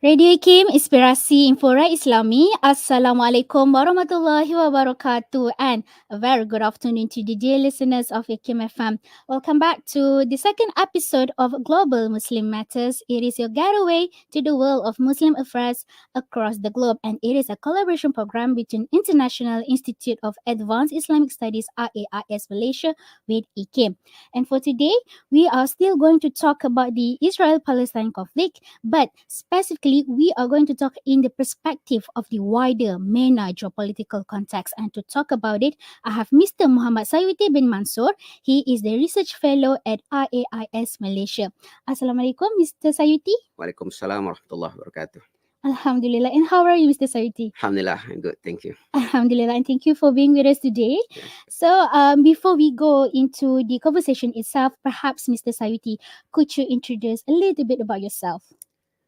Radio IKIM, Inspirasi Infora Islami. Assalamualaikum warahmatullahi wabarakatuh. And a very good afternoon to the dear listeners of IKIM FM. Welcome back to the second episode of Global Muslim Matters. It is your getaway to the world of Muslim affairs across the globe. And it is a collaboration program between International Institute of Advanced Islamic Studies, IAIS Malaysia, with IKIM. And for today, we are still going to talk about the Israel-Palestine conflict, but specifically, we are going to talk in the perspective of the wider MENA geopolitical context. And to talk about it, I have Mr. Muhamad Sayuti bin Mansor. He is the research fellow at IAIS Malaysia. Assalamualaikum, Mr. Sayuti. Waalaikumsalam warahmatullahi wabarakatuh. Alhamdulillah. And how are you, Mr. Sayuti? Alhamdulillah, I'm good. Thank you. Alhamdulillah, and thank you for being with us today. Yes. So, before we go into the conversation itself, perhaps, Mr. Sayuti, could you introduce a little bit about yourself?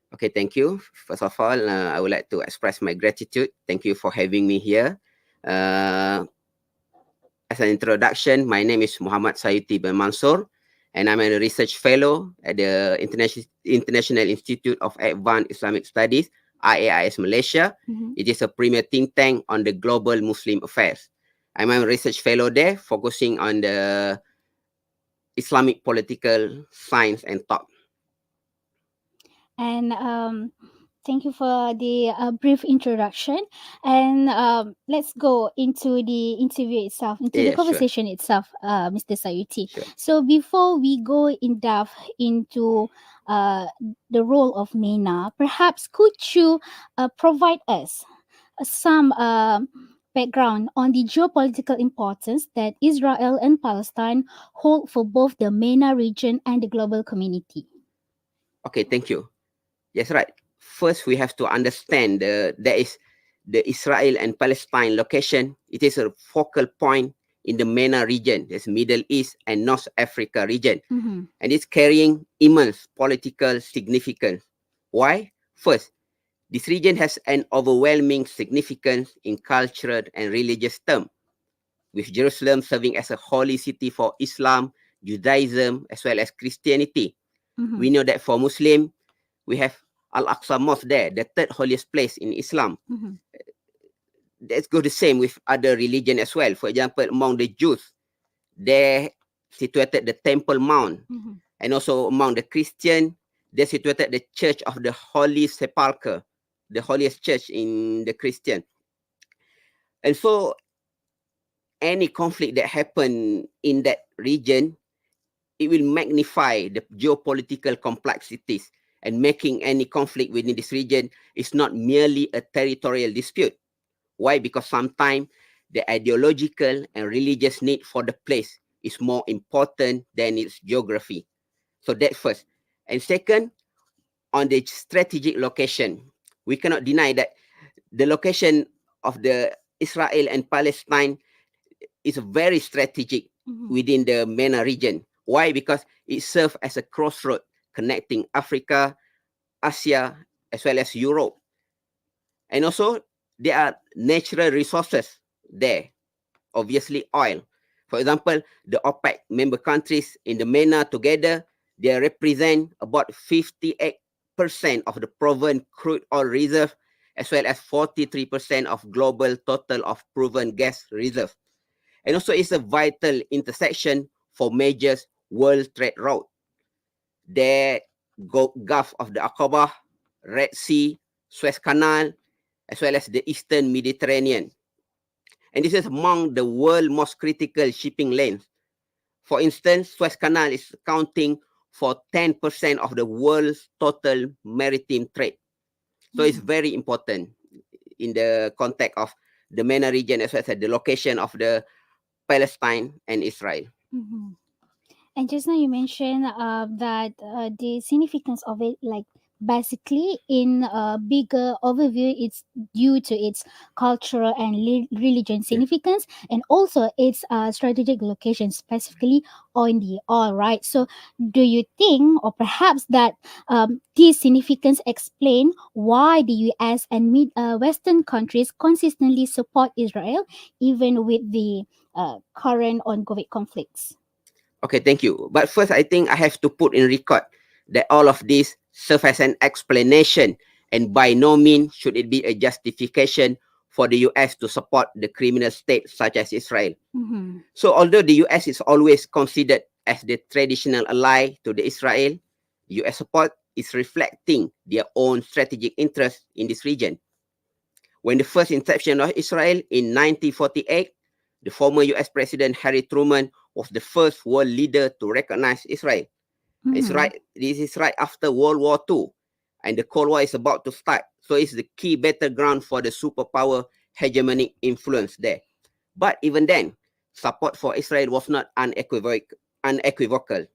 Okay, thank you. First of all, I would like to express my gratitude. Thank you for having me here. As an introduction, my name is Muhamad Sayuti bin Mansor, and I'm a research fellow at the International Institute of Advanced Islamic Studies, IAIS Malaysia. It is a premier think tank on the global Muslim affairs. I'm a research fellow there, focusing on the Islamic political science and thought. And thank you for the brief introduction. And let's go into the interview itself, into the Yeah, sure. conversation itself, Mr. Sayuti. Sure. So before we go in depth into the role of MENA, perhaps could you provide us some background on the geopolitical importance that Israel and Palestine hold for both the MENA region and the global community? Okay, thank you. Yes, right. First, we have to understand there is the Israel and Palestine location. It is a focal point in the MENA region, this Middle East and North Africa region. And it's carrying immense political significance. Why? First, this region has an overwhelming significance in cultural and religious terms, with Jerusalem serving as a holy city for Islam, Judaism, as well as Christianity. We know that for Muslim, we have Al-Aqsa Mosque there, the third holiest place in Islam. That's go the same with other religion as well. For example, among the Jews, they situated the Temple Mount. And also among the Christian, they situated the Church of the Holy Sepulchre, the holiest church in the Christian. And so any conflict that happen in that region, it will magnify the geopolitical complexities, and making any conflict within this region is not merely a territorial dispute. Why? Because sometimes the ideological and religious need for the place is more important than its geography. So that first. And second, on the strategic location, we cannot deny that the location of the Israel and Palestine is very strategic within the MENA region. Why? Because it serves as a crossroad connecting Africa, Asia, as well as Europe. And also, there are natural resources there. Obviously, oil. For example, the OPEC member countries in the MENA together, they represent about 58% of the proven crude oil reserve, as well as 43% of global total of proven gas reserve. And also, it's a vital intersection for major world trade route. The Gulf of the Aqaba, Red Sea, Suez Canal, as well as the Eastern Mediterranean. And this is among the world's most critical shipping lanes. For instance, Suez Canal is accounting for 10% of the world's total maritime trade. So it's very important in the context of the MENA region, as well as the location of the Palestine and Israel. And just now you mentioned that the significance of it, like basically in a bigger overview, it's due to its cultural and religion significance, and also its strategic location, specifically on the oil, right? So do you think, or perhaps that this significance explain why the US and Western countries consistently support Israel, even with the current ongoing conflicts? Okay, thank you. But first, I think I have to put in record that all of this serve as an explanation and by no means should it be a justification for the US to support the criminal state such as Israel. So although the US is always considered as the traditional ally to the Israel, US support is reflecting their own strategic interest in this region. When the first inception of Israel in 1948, the former US President Harry Truman was the first world leader to recognize Israel. This is right after World War II, and the Cold War is about to start. So it's the key battleground for the superpower hegemonic influence there. But even then, support for Israel was not unequivocal.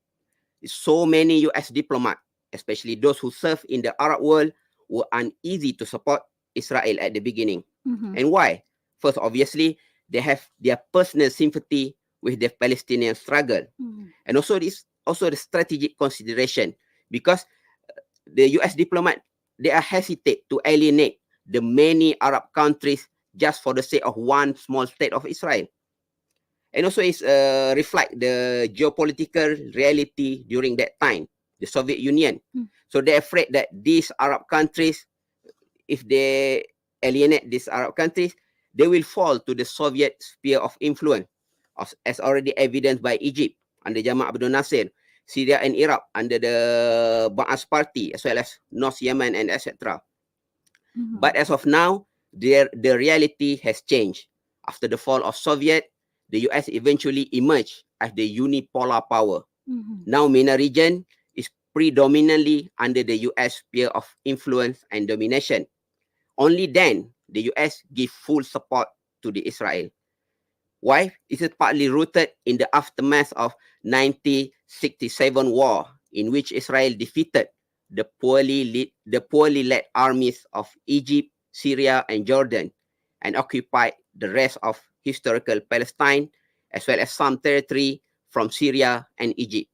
So many US diplomats, especially those who serve in the Arab world, were uneasy to support Israel at the beginning. And why? First, obviously, they have their personal sympathy with the Palestinian struggle. And also the strategic consideration, because the US diplomat, they are hesitate to alienate the many Arab countries just for the sake of one small state of Israel. And also it's reflect the geopolitical reality during that time, the Soviet Union. So they're afraid that these Arab countries, if they alienate these Arab countries, they will fall to the Soviet sphere of influence, as already evidenced by Egypt under Jamal Abdel Nasser, Syria and Iraq under the Ba'ath Party, as well as North Yemen and etc. But as of now, the reality has changed. After the fall of Soviet, the US eventually emerged as the unipolar power. Now MENA region is predominantly under the US sphere of influence and domination. Only then the US give full support to the Israel. Why? It is partly rooted in the aftermath of 1967 war, in which Israel defeated the poorly led armies of Egypt, Syria, and Jordan, and occupied the rest of historical Palestine, as well as some territory from Syria and Egypt.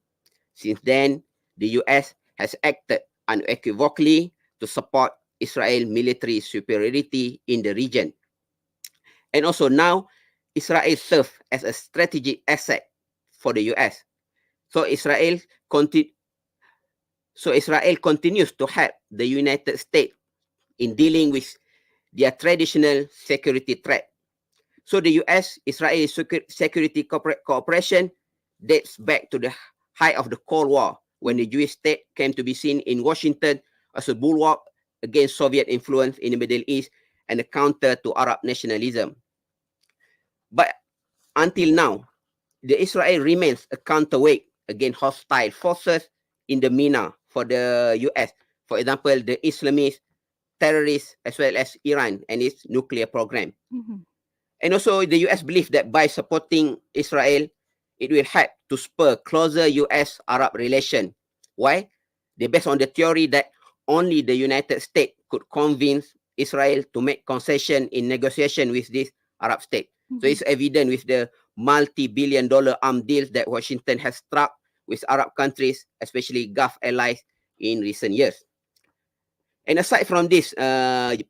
Since then, the US has acted unequivocally to support Israel's military superiority in the region. And also now, Israel serves as a strategic asset for the US. So Israel continues to help the United States in dealing with their traditional security threat. So the US-Israel security cooperation dates back to the height of the Cold War, when the Jewish state came to be seen in Washington as a bulwark against Soviet influence in the Middle East and a counter to Arab nationalism. But until now, the Israel remains a counterweight against hostile forces in the MENA for the US. For example, the Islamist terrorists, as well as Iran and its nuclear program. And also the US believes that by supporting Israel, it will help to spur closer US-Arab relation. Why? They based on the theory that only the United States could convince Israel to make concession in negotiation with this Arab state. So it's evident with the multi-billion-dollar arms deals that Washington has struck with Arab countries, especially Gulf allies, in recent years. And aside from this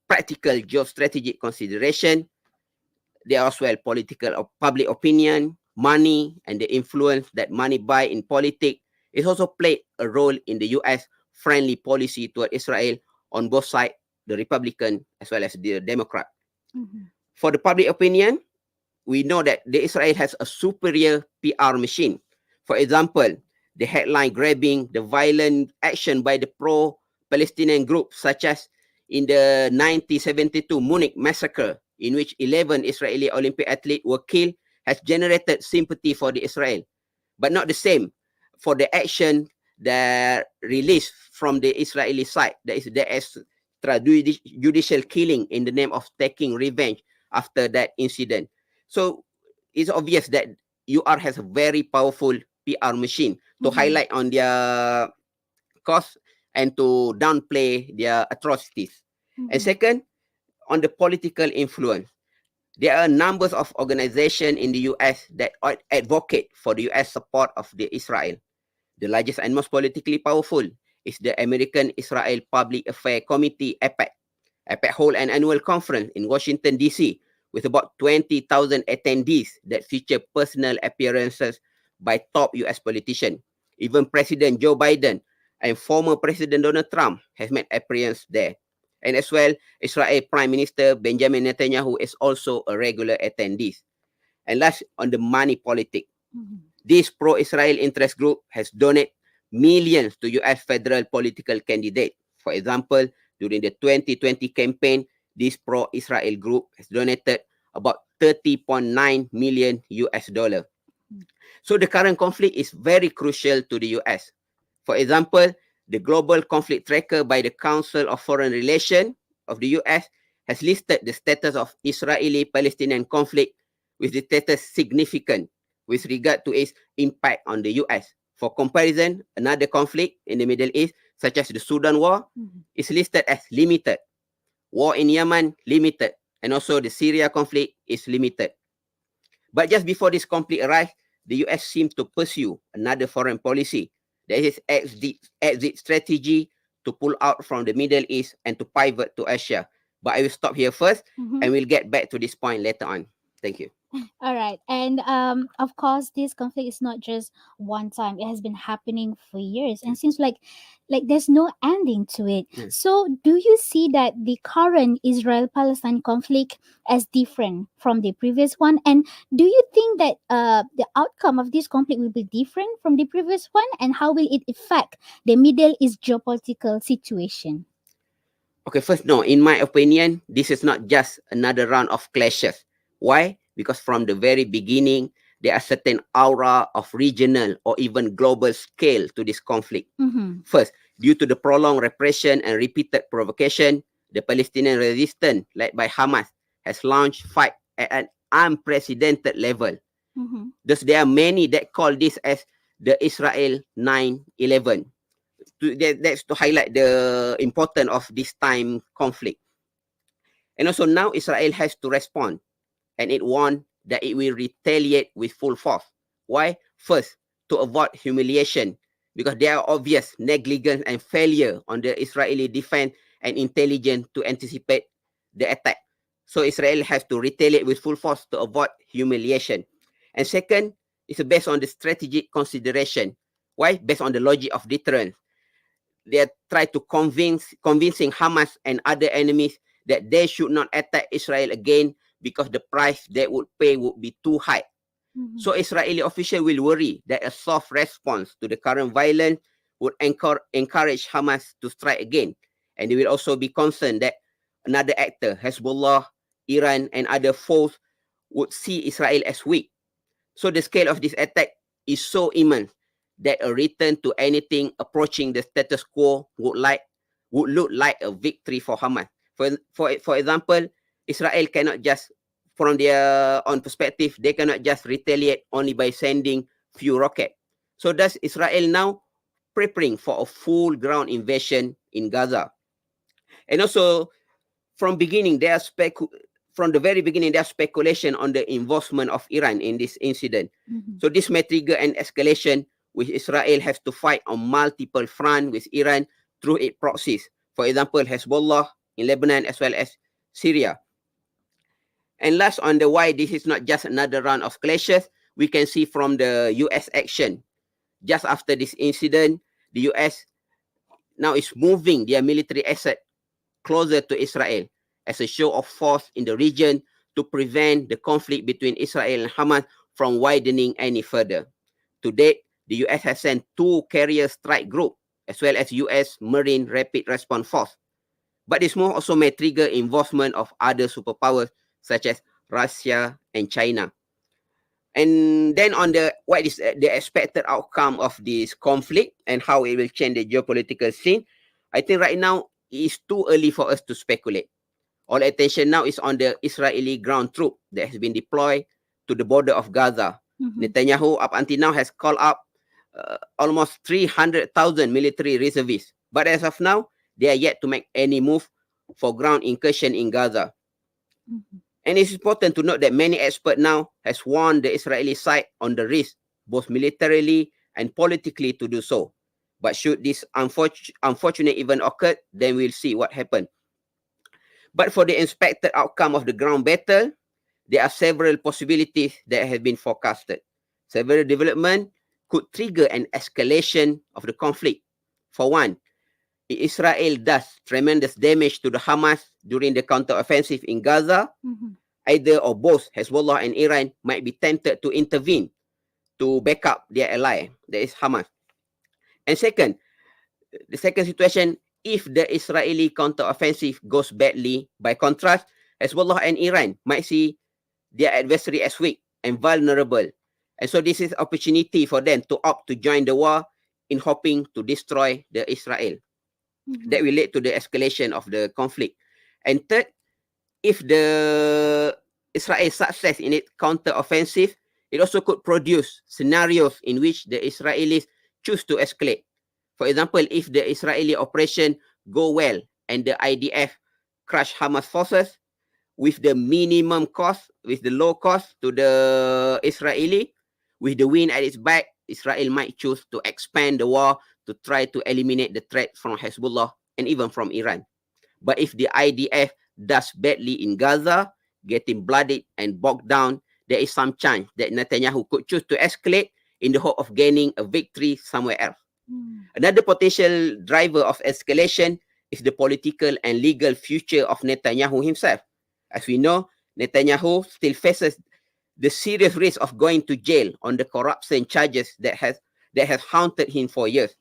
practical geostrategic consideration, there are as well political or public opinion, money, and the influence that money buy in politics is also played a role in the US friendly policy toward Israel on both sides, the Republican as well as the Democrat. For the public opinion, we know that the Israel has a superior PR machine. For example, the headline grabbing, the violent action by the pro-Palestinian group, such as in the 1972 Munich massacre, in which 11 Israeli Olympic athletes were killed, has generated sympathy for the Israel. But not the same for the action that released from the Israeli side, that is the extrajudicial killing in the name of taking revenge after that incident. So it's obvious that UR has a very powerful PR machine to highlight on their cause and to downplay their atrocities. And second, on the political influence, there are numbers of organizations in the US that advocate for the US support of the Israel. The largest and most politically powerful is the American Israel Public Affairs Committee, AIPAC. AIPAC hold an annual conference in Washington, D.C. with about 20,000 attendees that feature personal appearances by top US politicians. Even President Joe Biden and former President Donald Trump have made appearance there. And as well, Israel Prime Minister Benjamin Netanyahu is also a regular attendee. And last, on the money politic. This pro-Israel interest group has donated millions to US federal political candidates. For example, during the 2020 campaign, this pro-Israel group has donated about 30.9 million US dollar. So the current conflict is very crucial to the US. For example, the Global Conflict Tracker by the Council of Foreign Relations of the US has listed the status of Israeli-Palestinian conflict with the status significant with regard to its impact on the US. For comparison, another conflict in the Middle East, such as the Sudan War, is listed as limited. War in Yemen, limited. And also the Syria conflict is limited. But just before this conflict arrived, the US seemed to pursue another foreign policy. That is exit strategy to pull out from the Middle East and to pivot to Asia. But I will stop here first and we'll get back to this point later on. Thank you. All right. And of course this conflict is not just one time. It has been happening for years and seems like there's no ending to it. Yes. So do you see that the current Israel-Palestine conflict as different from the previous one? And do you think that the outcome of this conflict will be different from the previous one? And how will it affect the Middle East geopolitical situation? Okay, first, no, in my opinion, this is not just another round of clashes. Why? Because from the very beginning, there are certain aura of regional or even global scale to this conflict. First, due to the prolonged repression and repeated provocation, the Palestinian resistance, led by Hamas, has launched fight at an unprecedented level. Thus, there are many that call this as the Israel 9/11. That's to highlight the importance of this time conflict. And also now Israel has to respond, and it warned that it will retaliate with full force. Why? First, to avoid humiliation, because there are obvious negligence and failure on the Israeli defense and intelligence to anticipate the attack. So Israel has to retaliate with full force to avoid humiliation. And second, it's based on the strategic consideration. Why? Based on the logic of deterrence. They try to convincing Hamas and other enemies that they should not attack Israel again because the price they would pay would be too high. So Israeli officials will worry that a soft response to the current violence would encourage Hamas to strike again. And they will also be concerned that another actor, Hezbollah, Iran, and other foes would see Israel as weak. So the scale of this attack is so immense that a return to anything approaching the status quo would look like a victory for Hamas. For example, Israel cannot just, from their own perspective, they cannot just retaliate only by sending few rockets. So thus Israel now preparing for a full ground invasion in Gaza. And also from the very beginning, there's speculation on the involvement of Iran in this incident. So this may trigger an escalation which Israel has to fight on multiple fronts with Iran through its proxies. For example, Hezbollah in Lebanon as well as Syria. And last, on the why this is not just another round of clashes, we can see from the US action. Just after this incident, the US now is moving their military asset closer to Israel as a show of force in the region to prevent the conflict between Israel and Hamas from widening any further. To date, the US has sent 2 carrier strike groups as well as US Marine Rapid Response Force. But this move also may trigger involvement of other superpowers such as Russia and China. And then on what is the expected outcome of this conflict and how it will change the geopolitical scene, I think right now it is too early for us to speculate. All attention now is on the Israeli ground troop that has been deployed to the border of Gaza. Netanyahu up until now has called up almost 300,000 military reservists. But as of now, they are yet to make any move for ground incursion in Gaza. And it's important to note that many experts now has warned the Israeli side on the risk, both militarily and politically, to do so. But should this unfortunate event occur, then we'll see what happens. But for the expected outcome of the ground battle, there are several possibilities that have been forecasted. Several developments could trigger an escalation of the conflict. For one, Israel does tremendous damage to the Hamas during the counteroffensive in Gaza, either or both Hezbollah and Iran might be tempted to intervene to back up their ally, that is Hamas. And second, the second situation, if the Israeli counteroffensive goes badly, by contrast, Hezbollah and Iran might see their adversary as weak and vulnerable. And so this is opportunity for them to opt to join the war in hoping to destroy the Israel. That will lead to the escalation of the conflict. And third, if the Israel success in its counter-offensive, it also could produce scenarios in which the Israelis choose to escalate. For example, if the Israeli operation go well and the IDF crush Hamas forces with the minimum cost, with the low cost to the Israeli, with the wind at its back, Israel might choose to expand the war to try to eliminate the threat from Hezbollah and even from Iran. But if the IDF does badly in Gaza, getting bloodied and bogged down, there is some chance that Netanyahu could choose to escalate in the hope of gaining a victory somewhere else. Another potential driver of escalation is the political and legal future of Netanyahu himself. As we know, Netanyahu still faces the serious risk of going to jail on the corruption charges that has haunted him for years.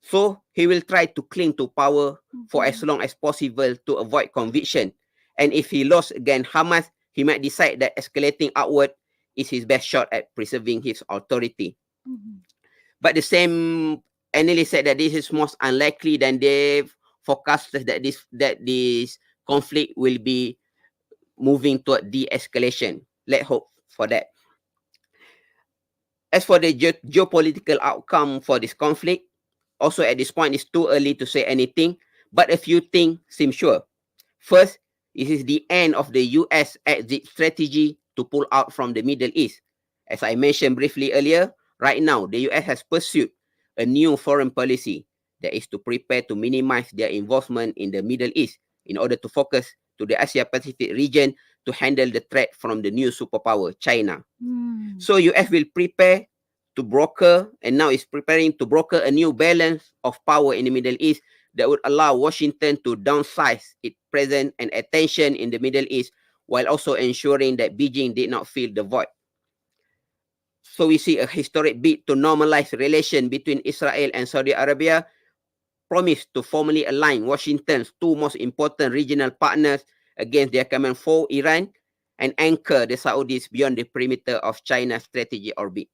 So he will try to cling to power for as long as possible to avoid conviction. And if he lost against Hamas, he might decide that escalating outward is his best shot at preserving his authority. But the same analyst said that this is most unlikely than they've forecasted that this conflict will be moving toward de-escalation. Let's hope for that. As for the geopolitical outcome for this conflict, also at this point, it's too early to say anything, but a few things seem sure. First, it is the end of the US exit strategy to pull out from the Middle East. As I mentioned briefly earlier, right now, the US has pursued a new foreign policy that is to prepare to minimize their involvement in the Middle East in order to focus to the Asia-Pacific region to handle the threat from the new superpower, China. So US will prepare to broker, and now is preparing to broker a new balance of power in the Middle East that would allow Washington to downsize its presence and attention in the Middle East, while also ensuring that Beijing did not fill the void. So we see a historic bid to normalize relation between Israel and Saudi Arabia, promised to formally align Washington's two most important regional partners against their common foe, Iran, and anchor the Saudis beyond the perimeter of China's strategic orbit.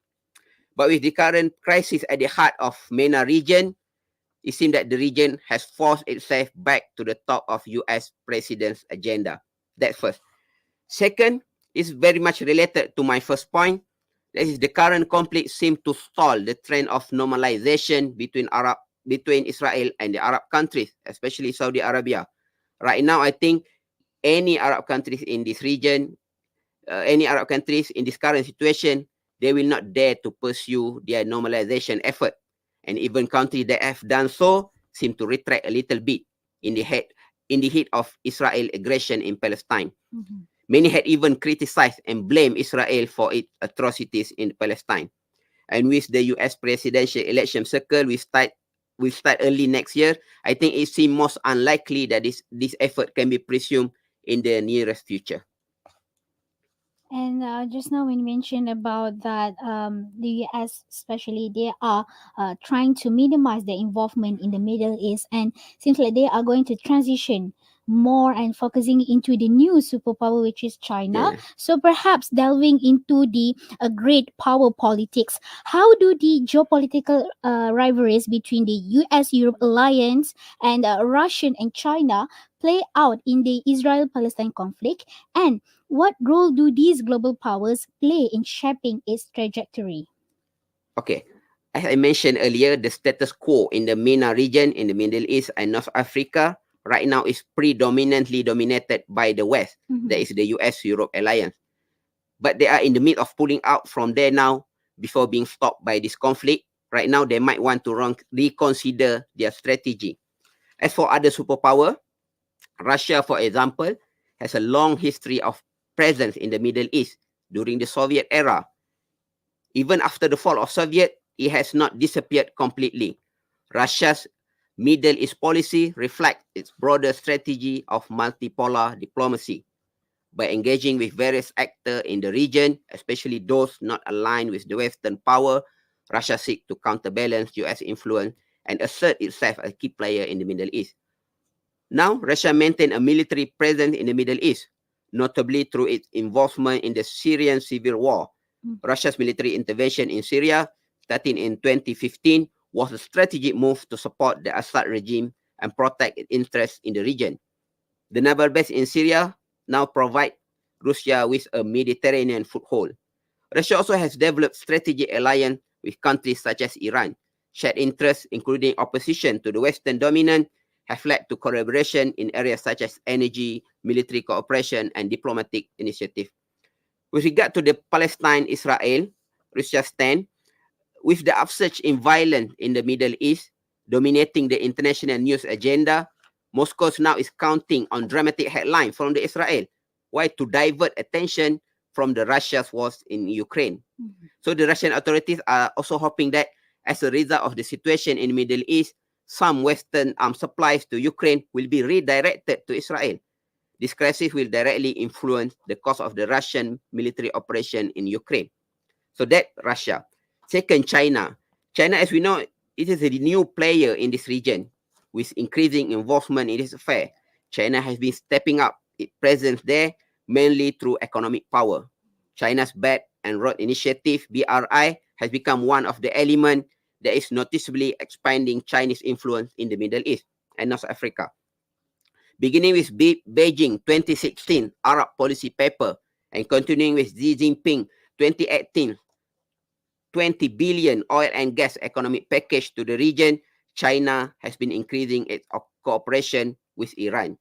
But with the current crisis at the heart of MENA region, it seems that the region has forced itself back to the top of US president's agenda. That's first. Second, is very much related to my first point. That is, the current conflict seems to stall the trend of normalization between Israel and the Arab countries, especially Saudi Arabia. Right now, I think any Arab countries in this region, any Arab countries in this current situation, they will not dare to pursue their normalization effort. And even countries that have done so seem to retract a little bit in the heat of Israel aggression in Palestine. Many had even criticized and blamed Israel for its atrocities in Palestine. And with the US presidential election circle, we start early next year, I think it seems most unlikely that this effort can be presumed in the nearest future. And just now when you mentioned about that, the US especially, they are trying to minimize their involvement in the Middle East, and seems like they are going to transition more and focusing into the new superpower, which is China. Yeah. So perhaps delving into the great power politics, how do the geopolitical rivalries between the US-Europe alliance and Russian and China play out in the Israel-Palestine conflict, and what role do these global powers play in shaping its trajectory? Okay. As I mentioned earlier, the status quo in the MENA region, in the Middle East and North Africa, right now is predominantly dominated by the West. That is the US-Europe alliance. But they are in the midst of pulling out from there now before being stopped by this conflict. Right now, they might want to reconsider their strategy. As for other superpower, Russia, for example, has a long history of presence in the Middle East during the Soviet era. Even after the fall of Soviet, it has not disappeared completely. Russia's Middle East policy reflects its broader strategy of multipolar diplomacy. By engaging with various actors in the region, especially those not aligned with the Western power, Russia seeks to counterbalance US influence and assert itself as a key player in the Middle East. Now, Russia maintains a military presence in the Middle East, notably through its involvement in the Syrian civil war. Russia's military intervention in Syria, starting in 2015, was a strategic move to support the Assad regime and protect its interests in the region. The naval base in Syria now provides Russia with a Mediterranean foothold. Russia also has developed strategic alliance with countries such as Iran. Shared interests, including opposition to the Western dominance, have led to collaboration in areas such as energy, military cooperation, and diplomatic initiative. With regard to the Palestine-Israel, Russia stand, with the upsurge in violence in the Middle East dominating the international news agenda, Moscow now is counting on dramatic headlines from the Israel. Why? To divert attention from the Russia's wars in Ukraine. So the Russian authorities are also hoping that as a result of the situation in the Middle East, some Western arms supplies to Ukraine will be redirected to Israel. This crisis will directly influence the course of the Russian military operation in Ukraine. So that Russia. Second, China. China, as we know, it is a new player in this region with increasing involvement in this affair. China has been stepping up its presence there mainly through economic power. China's Belt and Road Initiative, BRI, has become one of the elements that is noticeably expanding Chinese influence in the Middle East and North Africa. Beginning with Beijing 2016 Arab Policy Paper and continuing with Xi Jinping 2018 20 billion oil and gas economic package to the region, China has been increasing its cooperation with Iran.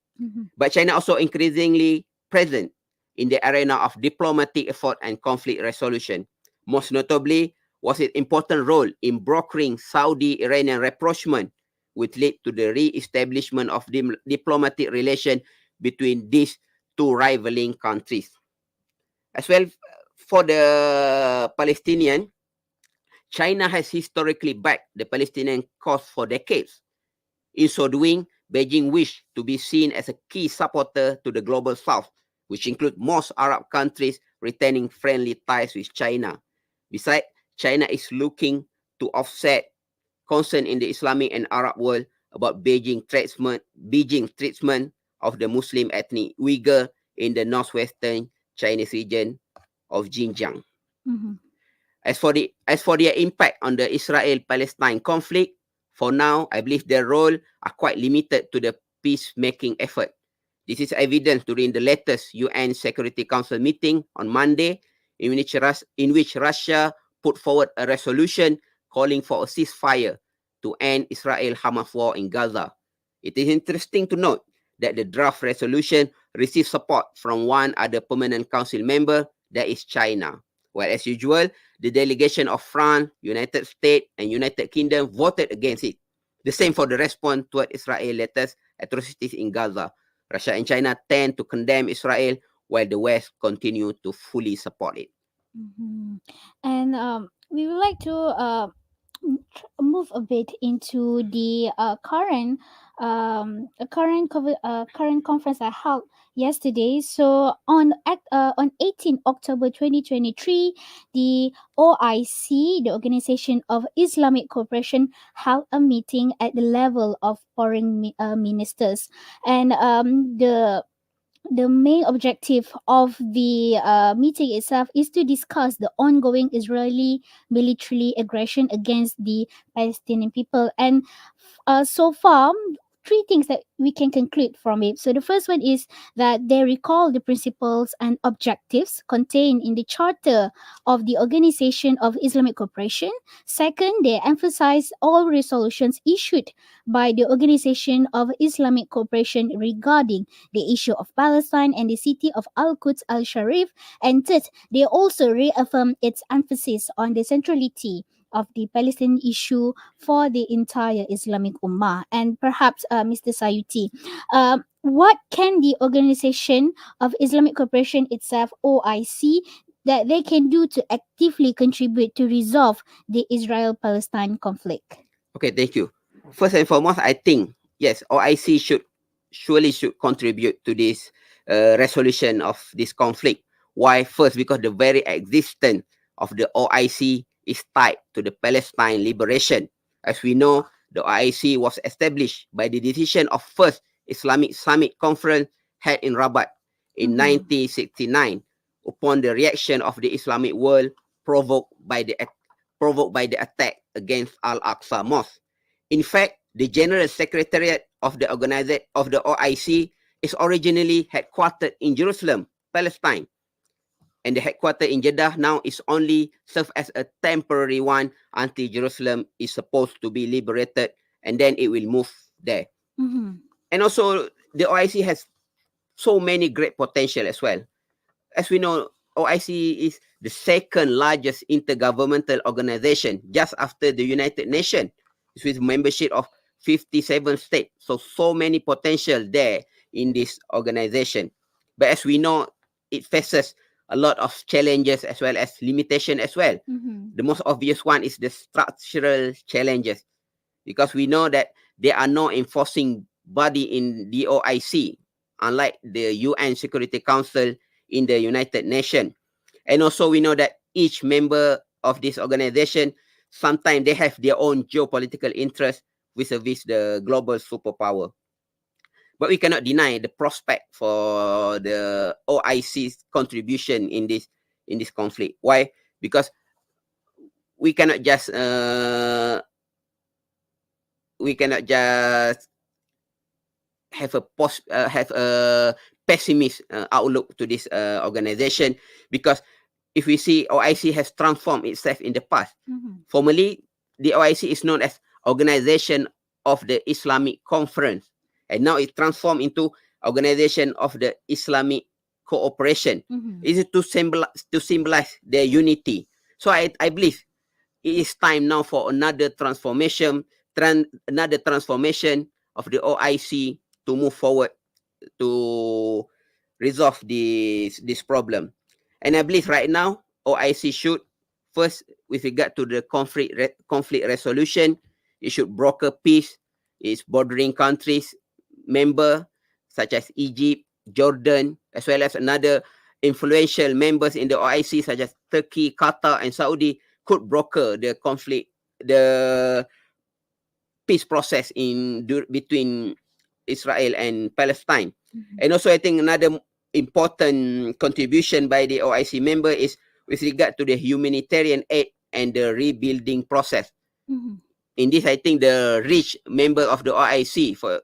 But China also increasingly present in the arena of diplomatic effort and conflict resolution. Most notably was its important role in brokering Saudi-Iranian rapprochement, which led to the re-establishment of diplomatic relations between these two rivaling countries. As well, for the Palestinian, China has historically backed the Palestinian cause for decades. In so doing, Beijing wished to be seen as a key supporter to the global south, which includes most Arab countries retaining friendly ties with China. Besides, China is looking to offset concern in the Islamic and Arab world about Beijing treatment of the Muslim ethnic Uyghur in the northwestern Chinese region of Xinjiang. As for their impact on the Israel-Palestine conflict, for now, I believe their role are quite limited to the peacemaking effort. This is evident during the latest UN Security Council meeting on Monday, in which Russia put forward a resolution calling for a ceasefire to end Israel-Hamas war in Gaza. It is interesting to note that the draft resolution received support from one other permanent council member, that is China. While as usual, the delegation of France, United States, and United Kingdom voted against it. The same for the response toward Israel's latest atrocities in Gaza. Russia and China tend to condemn Israel, while the West continue to fully support it. And we would like to move a bit into the current conference I held yesterday. So on 18 October 2023, the OIC, the Organization of Islamic Cooperation, held a meeting at the level of foreign ministers, and the main objective of the meeting itself is to discuss the ongoing Israeli military aggression against the Palestinian people. And so far, three things that we can conclude from it. So the first one is that they recall the principles and objectives contained in the Charter of the Organization of Islamic Cooperation. Second, they emphasize all resolutions issued by the Organization of Islamic Cooperation regarding the issue of Palestine and the city of Al-Quds al-Sharif. And third, they also reaffirm its emphasis on the centrality of the Palestinian issue for the entire Islamic Ummah. And perhaps, Mr. Sayuti, what can the Organization of Islamic Cooperation itself, OIC, that they can do to actively contribute to resolve the Israel-Palestine conflict? Okay, thank you. first and foremost, I think, yes, OIC should contribute to this resolution of this conflict. Why? First, because the very existence of the OIC is tied to the Palestine liberation. As we know, the OIC was established by the decision of first Islamic Summit Conference held in Rabat in 1969 upon the reaction of the Islamic world provoked by the attack against Al-Aqsa Mosque. In fact, the General Secretariat of the OIC is originally headquartered in Jerusalem, Palestine, and the headquarters in Jeddah now is only served as a temporary one until Jerusalem is supposed to be liberated, and then it will move there. And also, the OIC has so many great potential as well. As we know, OIC is the second largest intergovernmental organization just after the United Nations, with membership of 57 states. So many potential there in this organization. But as we know, it faces a lot of challenges as well as limitation as well. The most obvious one is the structural challenges, because we know that there are no enforcing body in the OIC, unlike the UN Security Council in the United Nations. And also we know that each member of this organization, sometimes they have their own geopolitical interest vis-a-vis the global superpower. But we cannot deny the prospect for the OIC's contribution in this conflict. Why? Because we cannot just have a pessimist outlook to this organization, because if we see OIC has transformed itself in the past. Formerly, the OIC is known as Organization of the Islamic Conference, and now it transformed into Organization of the Islamic Cooperation. Is it to symbolize their unity? So I believe it is time now for another transformation of the OIC to move forward to resolve this problem. And I believe right now OIC should first, with regard to the conflict resolution, it should broker peace. Its bordering countries member such as Egypt, Jordan, as well as another influential members in the OIC such as Turkey, Qatar, and Saudi could broker the peace process between Israel and Palestine. And also, I think another important contribution by the OIC member is with regard to the humanitarian aid and the rebuilding process. In this, I think the rich member of the OIC, for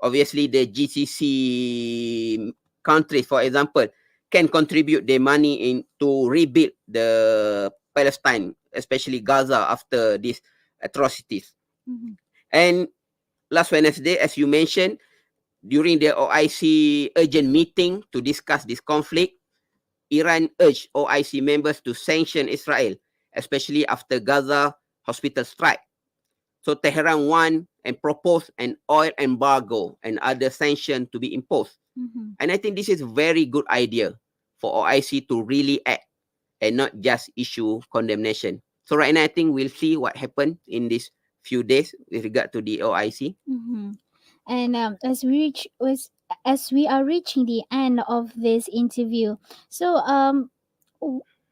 obviously the GCC countries, for example, can contribute their money to rebuild the Palestine, especially Gaza, after these atrocities. And last Wednesday, as you mentioned, during the OIC urgent meeting to discuss this conflict, Iran urged OIC members to sanction Israel, especially after Gaza hospital strike. So Tehran won and proposed an oil embargo and other sanctions to be imposed. And I think this is a very good idea for OIC to really act and not just issue condemnation. So right now, I think we'll see what happens in these few days with regard to the OIC. And as we are reaching the end of this interview, so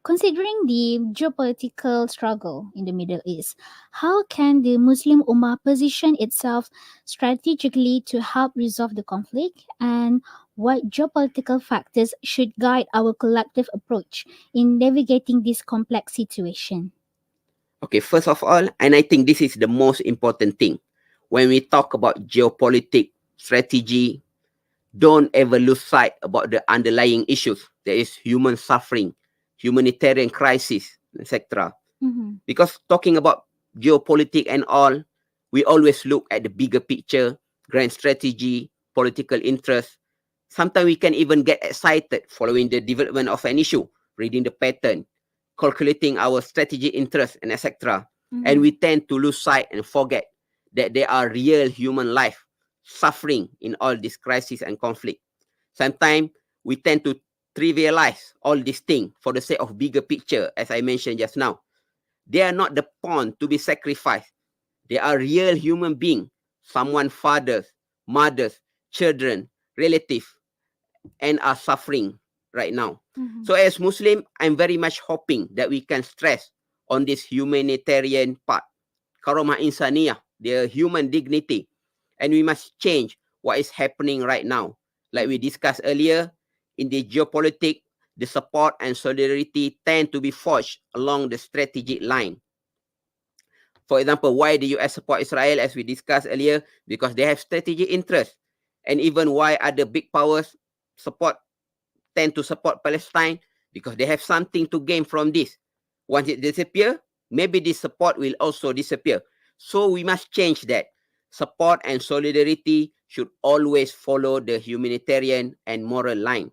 considering the geopolitical struggle in the Middle East, how can the Muslim Ummah position itself strategically to help resolve the conflict, and what geopolitical factors should guide our collective approach in navigating this complex situation? Okay, first of all, and I think this is the most important thing, when we talk about geopolitics strategy, don't ever lose sight about the underlying issues. There is human suffering, humanitarian crisis, etc. Because talking about geopolitics and all, we always look at the bigger picture, grand strategy, political interest. Sometimes we can even get excited following the development of an issue, reading the pattern, calculating our strategic interest, and etc. And we tend to lose sight and forget that there are real human life suffering in all this crisis and conflict. Sometimes we tend to trivialize all these things for the sake of bigger picture, as I mentioned just now. They are not the pawn to be sacrificed. They are real human beings someone fathers, mothers, children, relatives, and are suffering right now. So as Muslim, I'm very much hoping that we can stress on this humanitarian part, karomah insaniyah, the human dignity, and we must change what is happening right now. Like we discussed earlier, in the geopolitics, the support and solidarity tend to be forged along the strategic line. For example, why the US support Israel, as we discussed earlier, because they have strategic interest. And even why other big powers tend to support Palestine, because they have something to gain from this. Once it disappears, maybe this support will also disappear. So we must change that. Support and solidarity should always follow the humanitarian and moral line.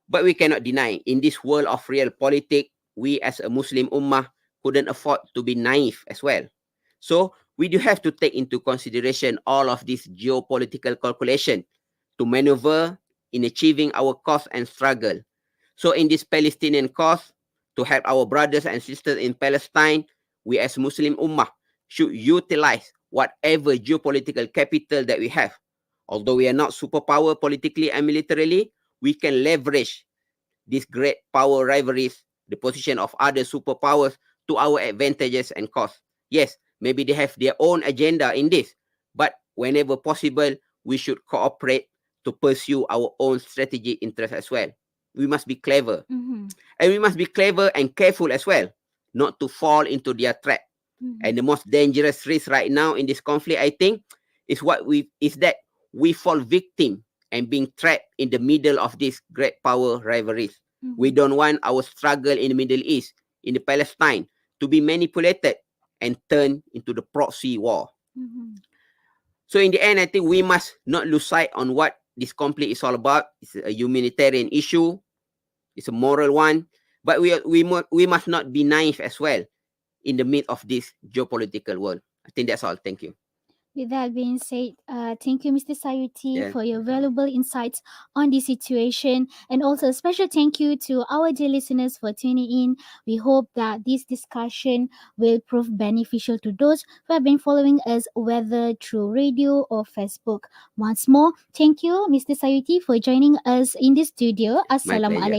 But we cannot deny, in this world of real politics, we as a Muslim Ummah couldn't afford to be naive as well. So we do have to take into consideration all of this geopolitical calculation to maneuver in achieving our cause and struggle. So in this Palestinian cause, to help our brothers and sisters in Palestine, we as Muslim Ummah should utilize whatever geopolitical capital that we have. Although we are not superpower politically and militarily, we can leverage these great power rivalries, the position of other superpowers, to our advantages and cause. Yes, maybe they have their own agenda in this, but whenever possible, we should cooperate to pursue our own strategic interests as well. We must be clever. And we must be clever and careful as well, not to fall into their trap. And the most dangerous risk right now in this conflict, I think, is that we fall victim and being trapped in the middle of these great power rivalries. We don't want our struggle in the Middle East, in the Palestine, to be manipulated and turned into the proxy war. So in the end, I think we must not lose sight on what this conflict is all about. It's a humanitarian issue. It's a moral one. But we must not be naive as well in the midst of this geopolitical world. I think that's all. Thank you. With that being said, thank you, Mr. Sayuti, for your valuable insights on the situation. And also a special thank you to our dear listeners for tuning in. We hope that this discussion will prove beneficial to those who have been following us, whether through radio or Facebook. Once more, thank you, Mr. Sayuti, for joining us in the studio. My pleasure. Assalamualaikum.